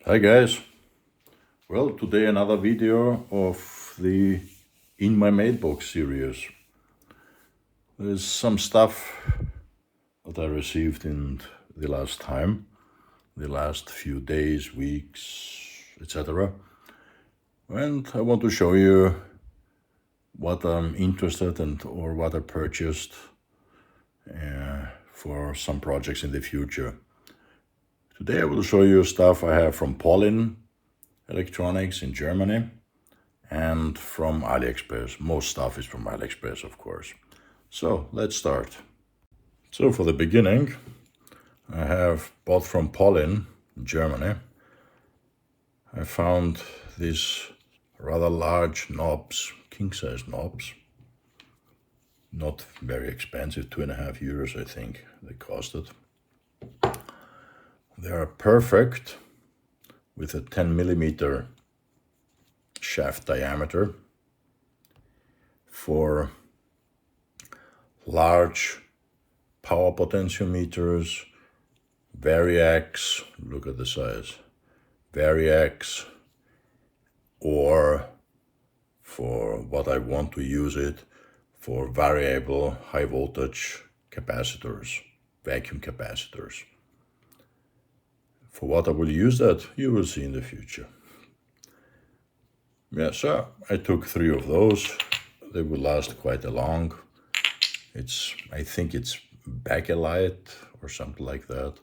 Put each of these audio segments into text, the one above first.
Hi guys, well today another video of the In My Mailbox series. There's some stuff that I received in the last time, the last few days, weeks, etc. And I want to show you what I'm interested in or what I purchased for some projects in the future. Today I will show you stuff I have from Polin Electronics in Germany and from Aliexpress. Most stuff is from Aliexpress, of course. So let's start. So for the beginning, I have bought from Polin in Germany. I found these rather large knobs, king-size knobs. Not very expensive, €2.50 I think they costed. They are perfect with a 10mm shaft diameter for large power potentiometers, variacs, look at the size, variacs, or for what I want to use it for variable high voltage capacitors, vacuum capacitors. For what I will use that, you will see in the future. Yeah, so I took 3 of those. They will last quite a long. I think it's bakelite or something like that.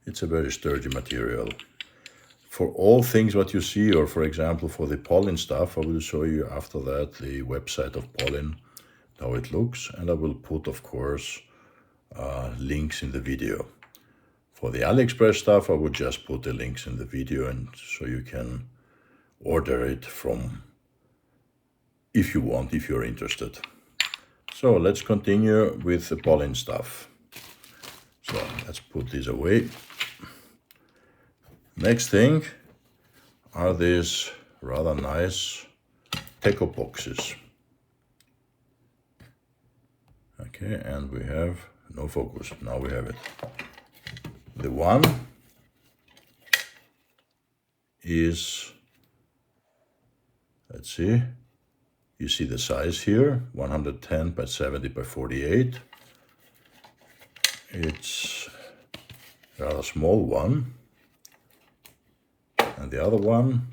It's a very sturdy material. For all things what you see, or for example for the Polin stuff, I will show you after that the website of Polin, how it looks, and I will put, of course, links in the video. For the Aliexpress stuff, I would just put the links in the video, and so you can order it from, if you want, if you're interested. So let's continue with the Polin stuff. So let's put this away. Next thing are these rather nice TEKO boxes. Okay, and we have no focus. Now we have it. The one is, let's see, you see the size here, 110 by 70 by 48. It's a rather small one. And the other one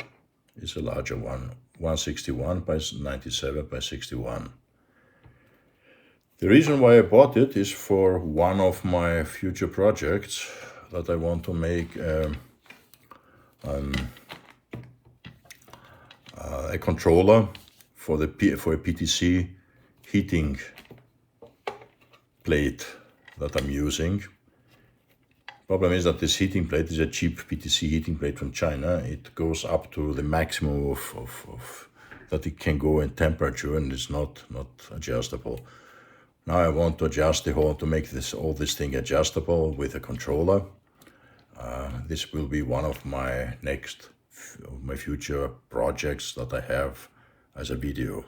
is a larger one, 161 by 97 by 61. The reason why I bought it is for one of my future projects that I want to make a controller for a PTC heating plate that I'm using. Problem is that this heating plate is a cheap PTC heating plate from China. It goes up to the maximum of that it can go in temperature, and it's not adjustable. Now I want to adjust the whole, to make all this thing adjustable with a controller. This will be one of my future projects that I have as a video.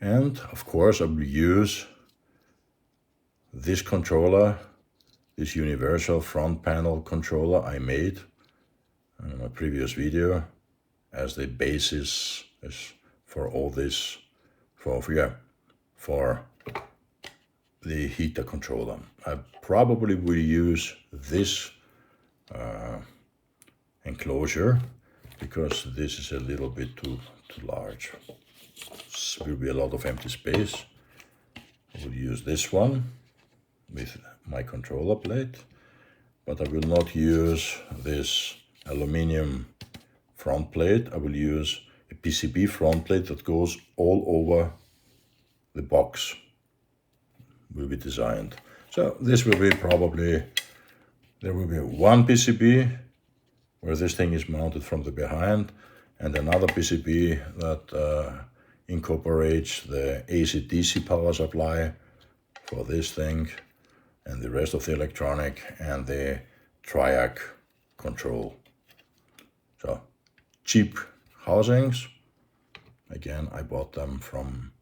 And of course I will use this controller, this universal front panel controller I made in my previous video, as the basis for all this, for the heater controller. I probably will use this enclosure because this is a little bit too large. There will be a lot of empty space. I will use this one with my controller plate, but I will not use this aluminum front plate. I will use a PCB front plate that goes all over the box, will be designed. So this will be probably, there will be one PCB where this thing is mounted from the behind, and another PCB that incorporates the AC/DC power supply for this thing, and the rest of the electronic, and the triac control. So cheap housings. Again, I bought them from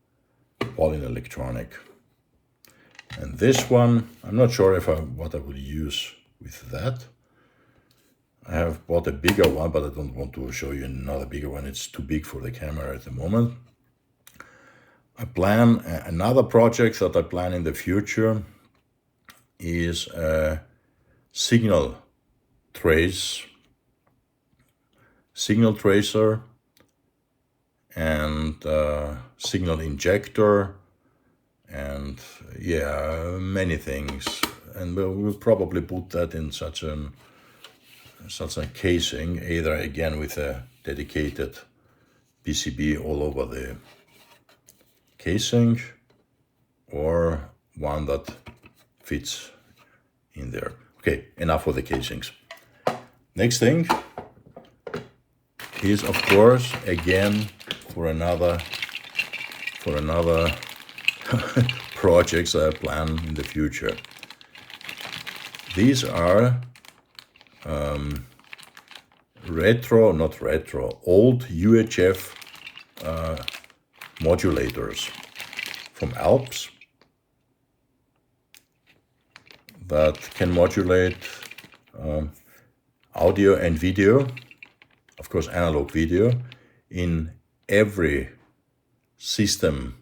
Polin Electronic. And this one, I'm not sure what I will use with that. I have bought a bigger one, but I don't want to show you another bigger one. It's too big for the camera at the moment. I plan another project that I plan in the future is a signal tracer and signal injector, and yeah, many things. And we'll probably put that in such a casing, either again with a dedicated PCB all over the casing, or one that fits in there. Okay, enough for the casings. Next thing is, of course, again for another projects I plan in the future. These are old UHF modulators from ALPS that can modulate audio and video, of course analog video, in every system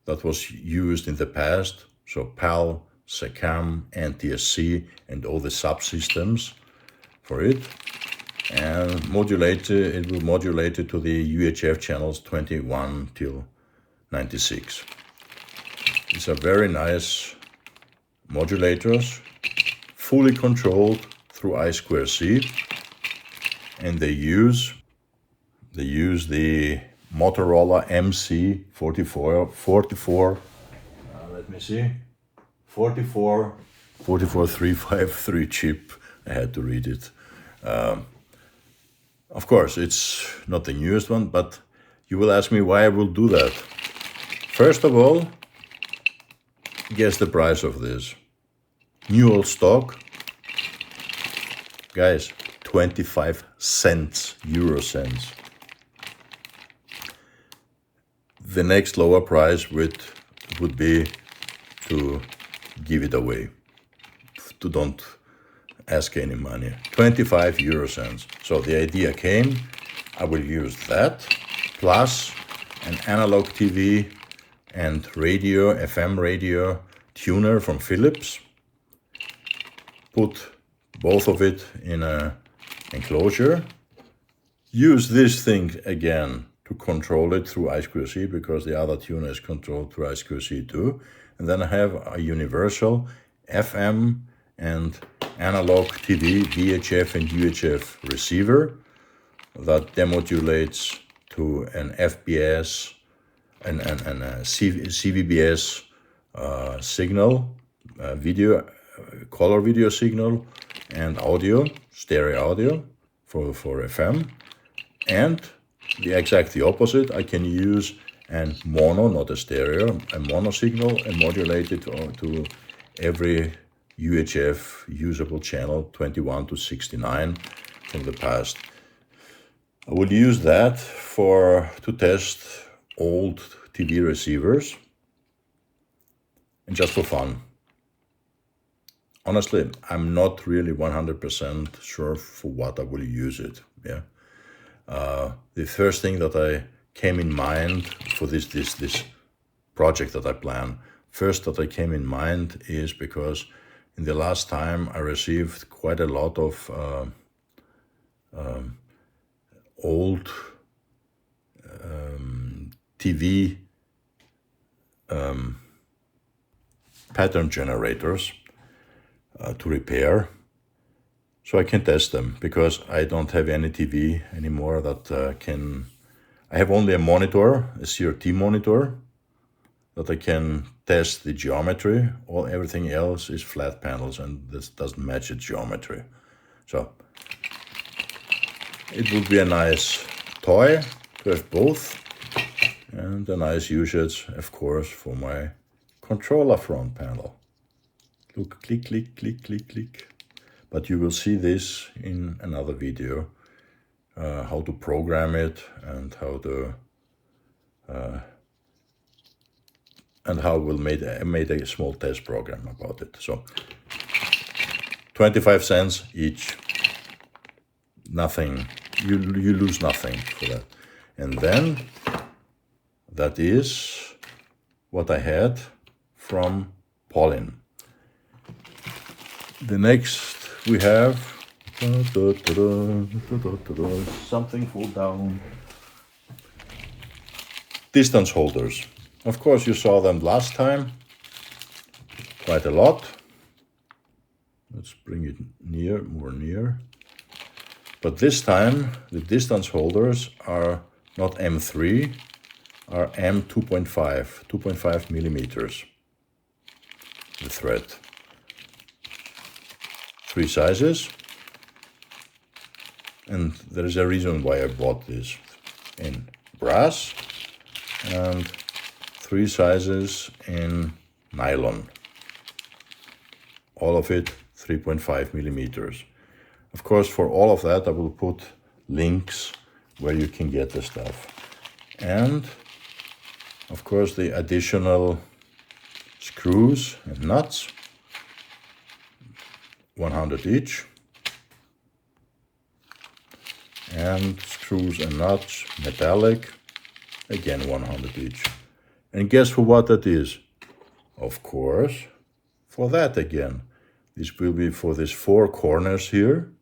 that was used in the past, so PAL, SECAM, NTSC, and all the subsystems for it, and it will modulate it to the UHF channels 21 till 96. These are very nice modulators, fully controlled through I2C, and they use the Motorola MC44, let me see, 44353 chip. I had to read it. Of course, it's not the newest one, but you will ask me why I will do that. First of all, guess the price of this. New old stock, guys, 25 cents, EuroCents. The next lower price would be to give it away, to don't ask any money. 25 EuroCents. So the idea came, I will use that plus an analog TV and radio, FM radio tuner from Phillips. Put both of it in an enclosure. Use this thing again to control it through I2C, because the other tuner is controlled through I2C too. And then I have a universal FM and analog TV, VHF and UHF receiver that demodulates to an FBS and a CVBS signal, video, color video signal, and audio, stereo audio for FM. And the opposite, I can use a mono, not a stereo, a mono signal, and modulate it to every UHF usable channel 21 to 69 from the past. I will use that to test old TV receivers, and just for fun. Honestly, I'm not really 100% sure for what I will use it. Yeah. The first thing that I came in mind for this project that I plan, is because in the last time I received quite a lot of old TV pattern generators to repair, so I can test them, because I don't have any TV anymore that I have only a monitor, a CRT monitor, that I can test the geometry. Everything else is flat panels, and this doesn't match the geometry. So it would be a nice toy to have both, and a nice usage, of course, for my controller front panel. Look, click, click, click, click, click. But you will see this in another video, how to program it and how we'll made a small test program about it. So 25 cents each. nothing, you lose nothing for that. And then that is what I had from Pauline. The next we have something fall down. Distance holders. Of course, you saw them last time quite a lot. Let's bring it near, more near. But this time, the distance holders are not M3, are M2.5, 2.5 millimeters, the thread. 3 sizes. And there is a reason why I bought this in brass and 3 sizes in nylon. All of it 3.5 millimeters. Of course, for all of that, I will put links where you can get the stuff. And of course, the additional screws and nuts, 100 each. And screws and nuts, metallic, again 100 each. And guess for what that is? Of course, for that again. This will be for these 4 corners here,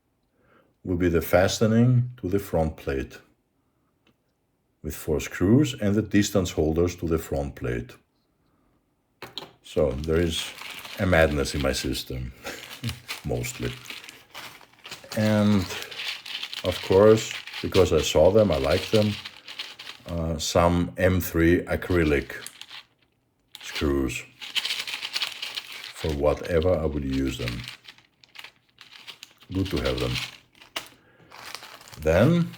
will be the fastening to the front plate with 4 screws and the distance holders to the front plate. So there is a madness in my system, mostly. And of course, because I saw them, I like them, some M3 acrylic screws. For whatever I will use them. Good to have them. Then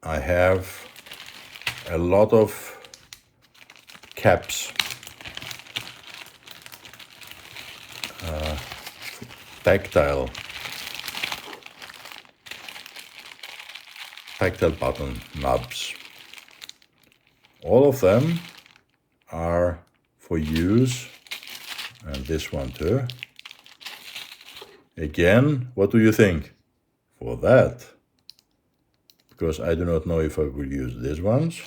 I have a lot of caps. Tactile button knobs. All of them are for use, and this one too. Again, what do you think? For that, because I do not know if I will use these ones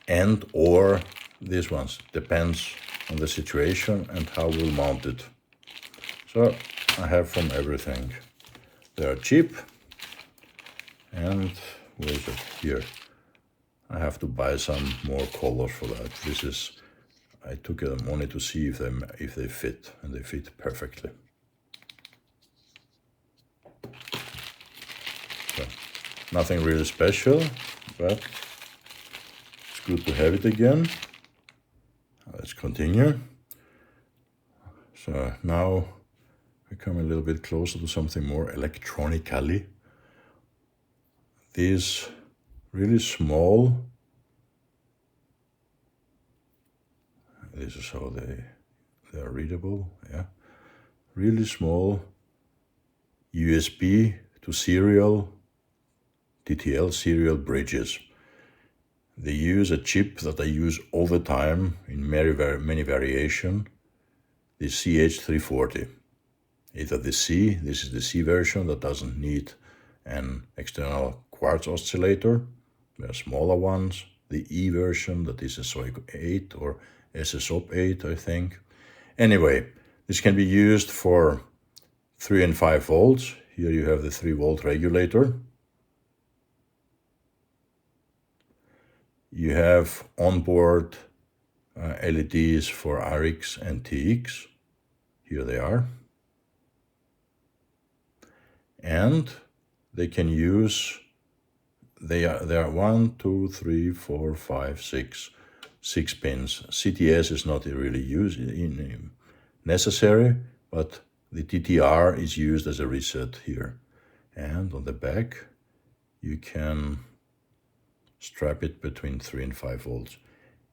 and or these ones. Depends on the situation and how we'll mount it. So I have from everything. They are cheap. And where is it? Here. I have to buy some more colors for that. This is, I took them only to see if they fit, and they fit perfectly. So, nothing really special, but it's good to have it again. Let's continue. So now we come a little bit closer to something more electronically. These really small, this is how they are readable, yeah. Really small USB to serial, TTL serial bridges. They use a chip that I use all the time in many variation, the CH340. Either the C, this is the C version that doesn't need an external quartz oscillator. There are smaller ones. The E version, that is a SOIC 8 or SSOP 8, I think. Anyway, this can be used for 3 and 5 volts. Here you have the 3-volt regulator. You have onboard LEDs for RX and TX. Here they are. And they can use, they are 1, 2, 3, 4, 5, 6 pins. CTS is not really necessary, but the TTR is used as a reset here. And on the back, you can strap it between 3 and 5 volts.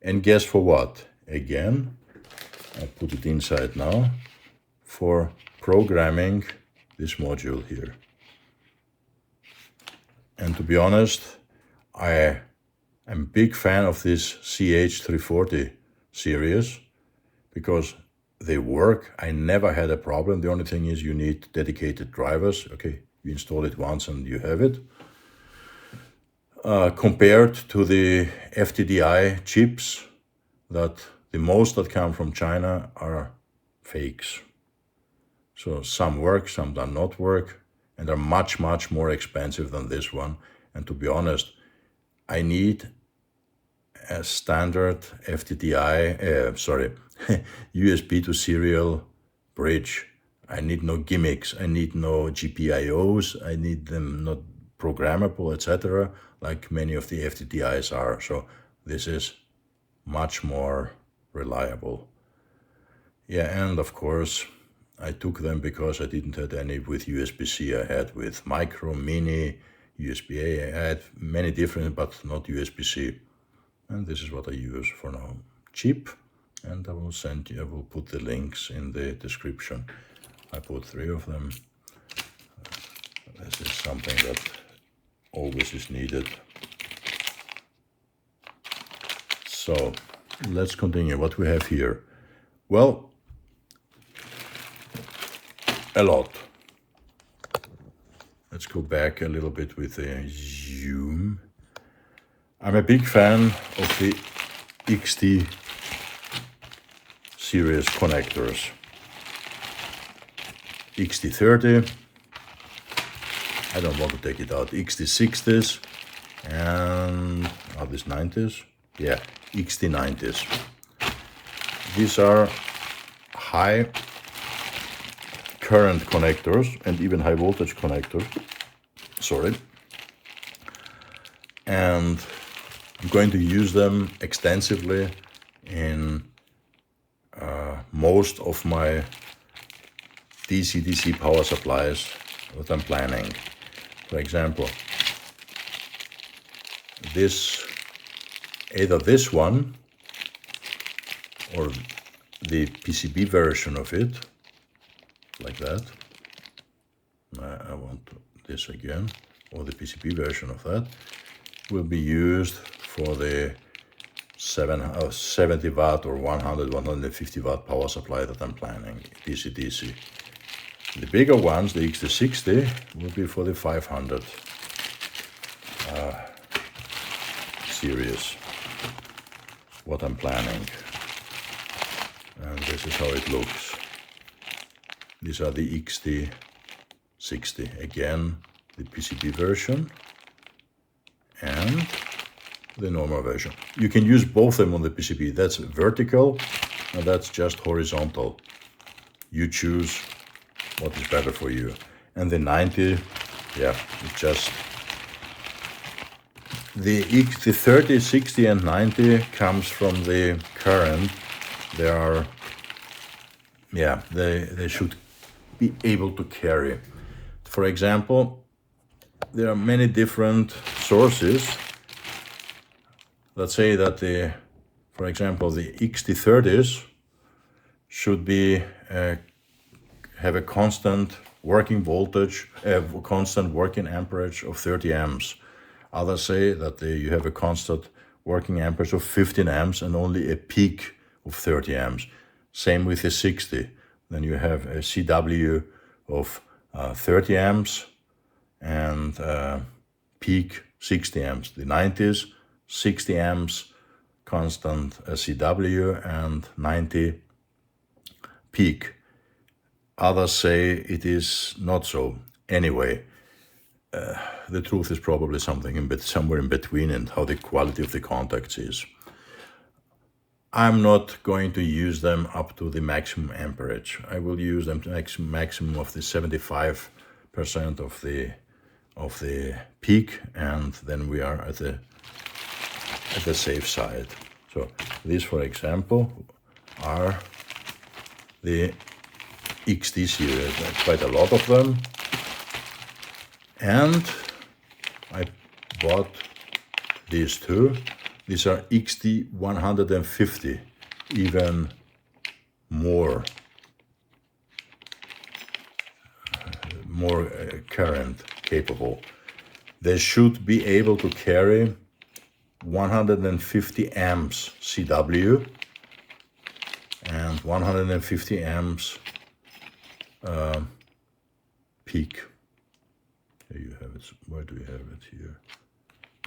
And guess for what? Again, I put it inside now for programming this module here. And to be honest, I am a big fan of this CH340 series because they work. I never had a problem. The only thing is you need dedicated drivers. Okay, You install it once and you have it. Compared to the FTDI chips, that the most that come from China are fakes. So some work, some do not work, and are much, much more expensive than this one. And to be honest, I need a standard FTDI, USB to serial bridge. I need no gimmicks. I need no GPIOs. I need them not programmable, etc., like many of the FTDIs are. So this is much more reliable. Yeah, and of course, I took them because I didn't have any with USB-C. I had with micro, mini, USB-A. I had many different, but not USB-C. And this is what I use for now. Cheap, and I will put the links in the description. I put 3 of them. This is something that always is needed. So let's continue. What we have here? Well, a lot. Let's go back a little bit with a zoom. I'm a big fan of the XT series connectors. XT30, I don't want to take it out, XT60s, and are these 90s? Yeah, XT90s. These are high current connectors and even high voltage connectors, and I'm going to use them extensively in most of my DC-DC power supplies that I'm planning. For example, either this one or the PCB version of it, like that. I want this again, or the PCB version of that, will be used for the 70 watt or 100, 150 watt power supply that I'm planning, DC-DC. The bigger ones, the XT60, will be for the 500 series, what I'm planning. And this is how it looks. These are the XT60. Again, the PCB version and the normal version. You can use both of them on the PCB. That's vertical and that's just horizontal. You choose what is better for you. And the 90, yeah, it's just the 30, 60 and 90 comes from the current. They are, yeah, they should be able to carry. For example, there are many different sources. Let's say that for example, the XT30s should be have a constant working voltage, constant working amperage of 30 amps. Others say that you have a constant working amperage of 15 amps and only a peak of 30 amps. Same with the 60. Then you have a CW of 30 amps and peak 60 amps. The 90s, 60 amps, constant CW and 90 peak. Others say it is not so. Anyway, the truth is probably somewhere in between, and how the quality of the contacts is. I'm not going to use them up to the maximum amperage. I will use them to maximum of the 75% of the peak, and then we are at the safe side. So these, for example, are the XT series. Quite a lot of them. And I bought these two. These are XT 150, even more current capable. They should be able to carry 150 amps CW and 150 amps peak. Here you have it. Where do you have it here?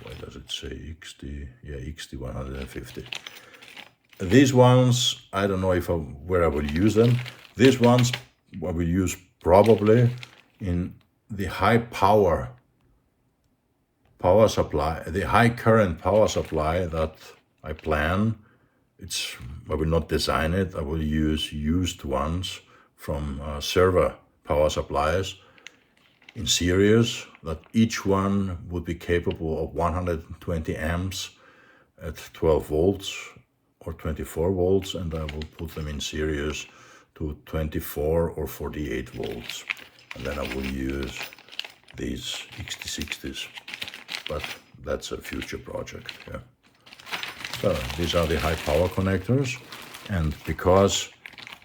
Why does it say XD? Yeah, XD 150. These ones, I don't know where I will use them. These ones I will use probably in the high power supply, the high current power supply that I plan. I will not design it. I will use used ones from server power supplies in series, that each one would be capable of 120 amps at 12 volts or 24 volts, and I will put them in series to 24 or 48 volts. And then I will use these XT60s, but that's a future project. Yeah. So these are the high power connectors, and because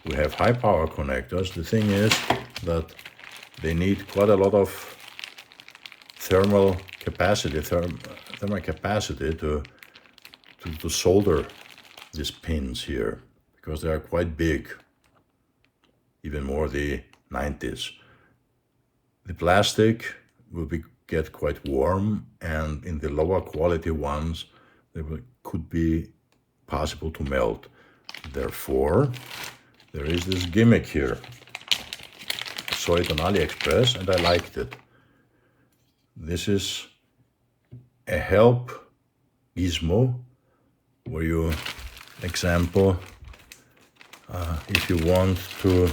we have high power connectors, the thing is that they need quite a lot of thermal capacity to solder these pins here, because they are quite big, even more the 90s. The plastic will get quite warm, and in the lower quality ones, could be possible to melt. Therefore, there is this gimmick here. I saw it on Aliexpress and I liked it. This is a help gizmo, where you, example, if you want to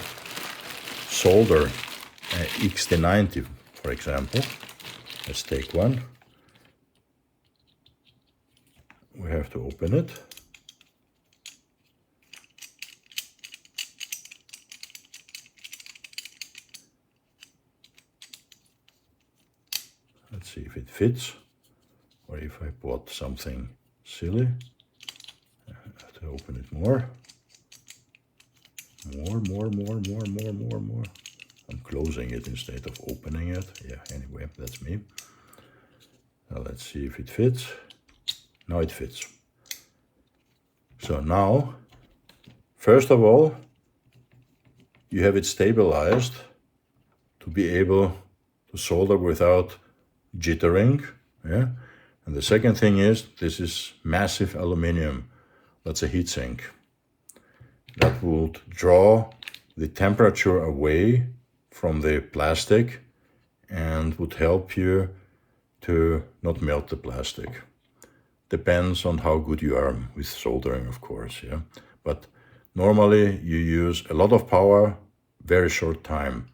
solder a XT90, for example, let's take one. We have to open it. Let's see if it fits, or if I bought something silly. I have to open it more. More. I'm closing it instead of opening it. Yeah, anyway, that's me. Now let's see if it fits. Now it fits. So now, first of all, you have it stabilized to be able to solder without jittering. Yeah? And the second thing is, this is massive aluminum. That's a heatsink. That would draw the temperature away from the plastic and would help you to not melt the plastic. Depends on how good you are with soldering, of course, yeah. But normally you use a lot of power, very short time.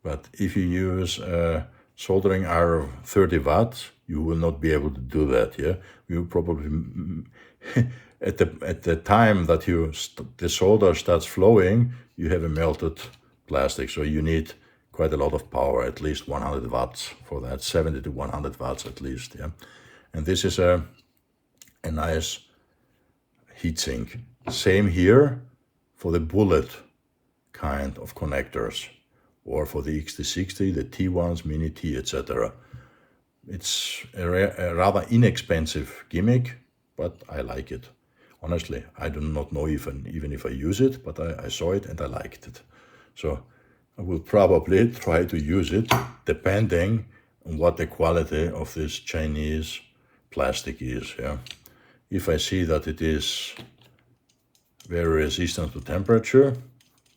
But if you use a soldering iron of 30 watts, you will not be able to do that, yeah. You probably at the time that the solder starts flowing, you have a melted plastic, so you need quite a lot of power, at least 100 watts for that, 70 to 100 watts at least, yeah. And this is a nice heatsink. Same here for the bullet kind of connectors, or for the XT60, the T1s, Mini T, etc. It's a rather inexpensive gimmick, but I like it. Honestly, I do not know even if I use it, but I saw it and I liked it. So I will probably try to use it, depending on what the quality of this Chinese plastic is. Yeah. If I see that it is very resistant to temperature,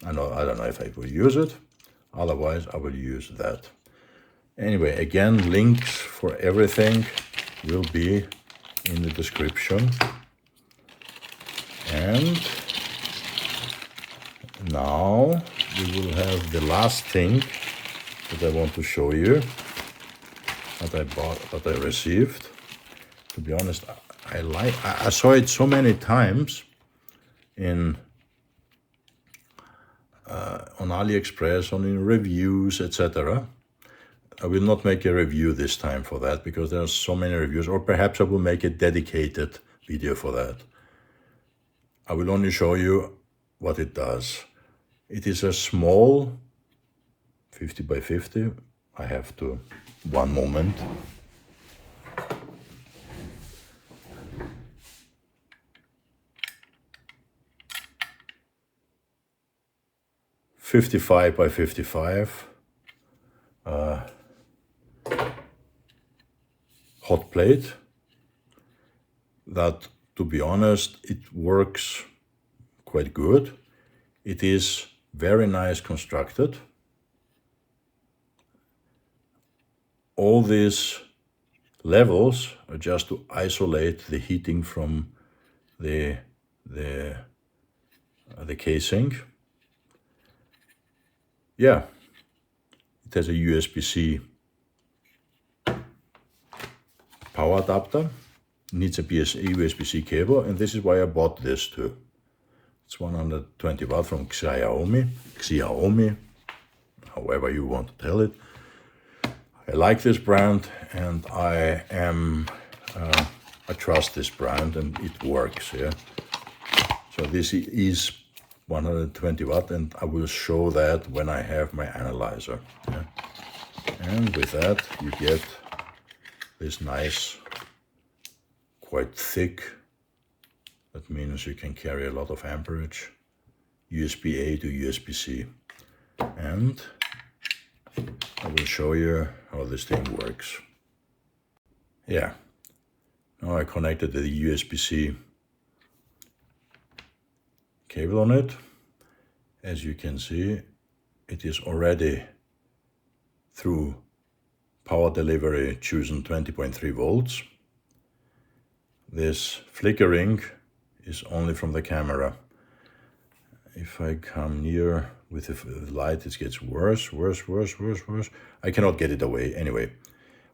I don't know if I will use it. Otherwise, I will use that. Anyway, again, links for everything will be in the description. And now we will have the last thing that I want to show you, that I bought, that I received. To be honest, I saw it so many times on Aliexpress, in reviews, etc. I will not make a review this time for that, because there are so many reviews, or perhaps I will make a dedicated video for that. I will only show you what it does. It is a small 50 by 50. I have to, one moment. .55 by 55. hot plate that, to be honest, it works quite good. It is very nice constructed. All these levels are just to isolate the heating from the casing. Yeah, it has a USB-C power adapter, needs a USB-C cable, and this is why I bought this too. It's 120 watt from Xiaomi, however you want to tell it. I like this brand, and I trust this brand, and it works. Yeah. So this is 120 watt, and I will show that when I have my analyzer. Yeah. And with that, you get this nice, quite thick. That means you can carry a lot of amperage. USB-A to USB-C, and I will show you how this thing works. Yeah, now I connected the USB-C cable on it. As you can see, it is already through power delivery chosen 20.3 volts. This flickering is only from the camera. If I come near with the light, it gets worse. I cannot get it away anyway,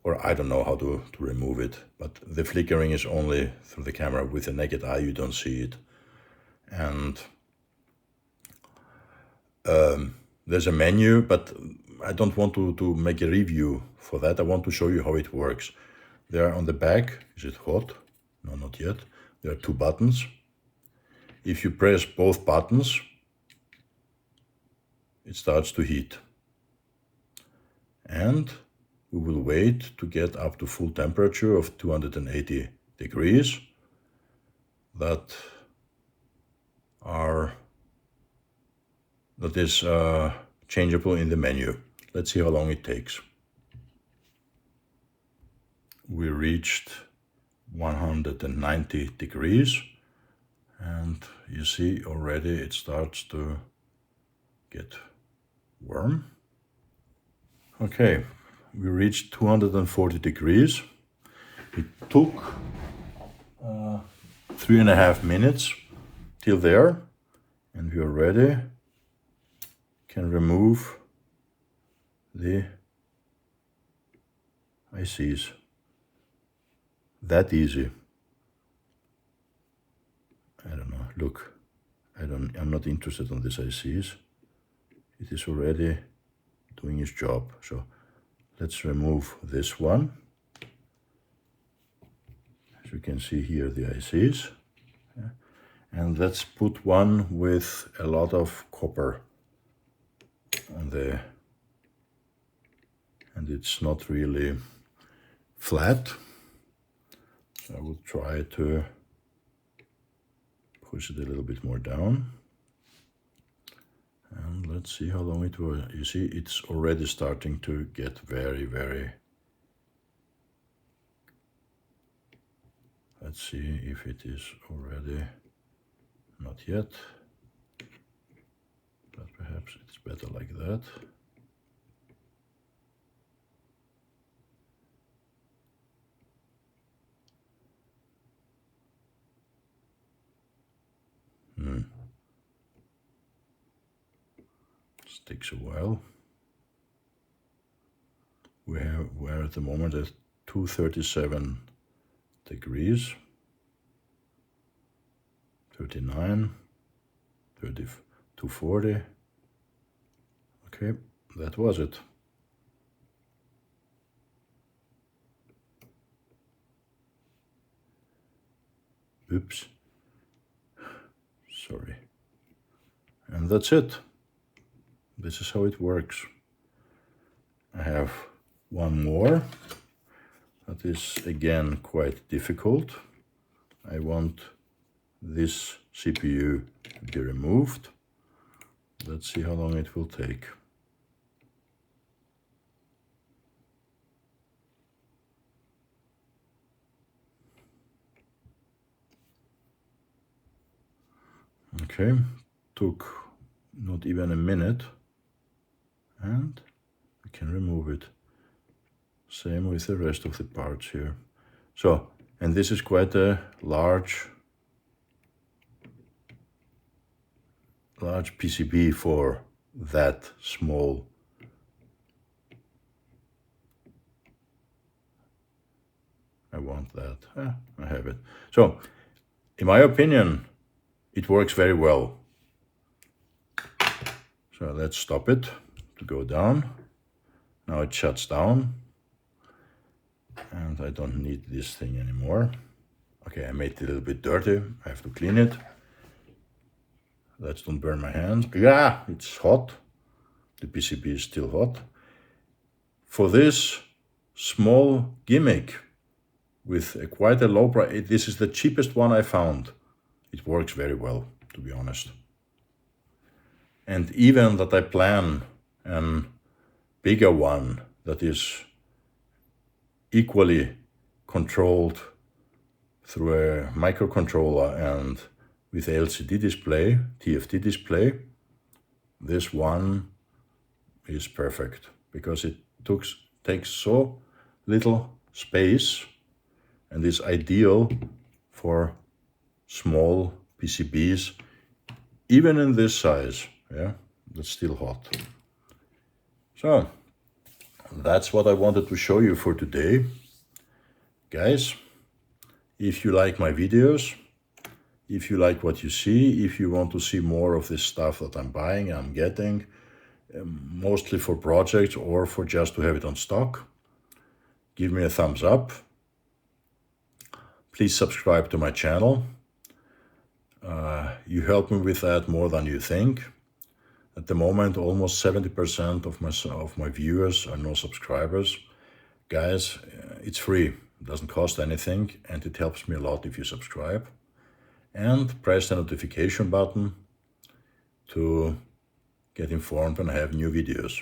or I don't know how to remove it, but the flickering is only through the camera. With the naked eye, you don't see it. And there's a menu, but I don't want to make a review for that. I want to show you how it works. There on the back, is it hot? No, not yet. There are two buttons. If you press both buttons, it starts to heat. And we will wait to get up to full temperature of 280 degrees. That is changeable in the menu. Let's see how long it takes. We reached 190 degrees, and you see already it starts to get warm. Okay, we reached 240 degrees. It took 3.5 minutes till there, and we already can remove the ICs. That easy. I don't know, look, I'm not interested in these ICs. It is already doing its job. So let's remove this one. As you can see here, the ICs. Yeah. And let's put one with a lot of copper on the, and it's not really flat. So I will try to push it a little bit more down. And let's see how long it will. You see, it's already starting to get very, very. Let's see if it is already. Not yet. But perhaps it's better like that. Takes a while. We're at the moment at 237 degrees, 39, 30, 240. Okay, that was it. Oops. Sorry. And that's it. This is how it works. I have one more. That is again quite difficult. I want this CPU to be removed. Let's see how long it will take. Okay, took not even a minute, and we can remove it. Same with the rest of the parts here. So, and this is quite a large PCB for that small. I want that. I have it. So, in my opinion, it works very well. So let's stop it to go down. Now it shuts down. And I don't need this thing anymore. Okay, I made it a little bit dirty. I have to clean it. Let's don't burn my hands. Yeah, it's hot. The PCB is still hot. For this small gimmick with quite a low price, this is the cheapest one I found. It works very well, to be honest. And even that I plan a bigger one that is equally controlled through a microcontroller and with LCD display, TFT display, this one is perfect because it takes so little space and is ideal for small PCBs, even in this size. Yeah, that's still hot. So that's what I wanted to show you for today. Guys, if you like my videos, if you like what you see, if you want to see more of this stuff that I'm buying, I'm getting, mostly for projects or for just to have it on stock, give me a thumbs up. Please subscribe to my channel. You help me with that more than you think. At the moment, almost 70% of my viewers are no subscribers. Guys, it's free. It doesn't cost anything, and it helps me a lot if you subscribe. And press the notification button to get informed when I have new videos.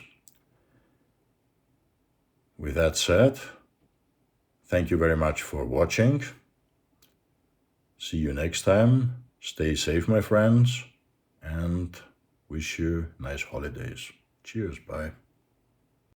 With that said, thank you very much for watching. See you next time. Stay safe, my friends, and wish you nice holidays. Cheers, bye.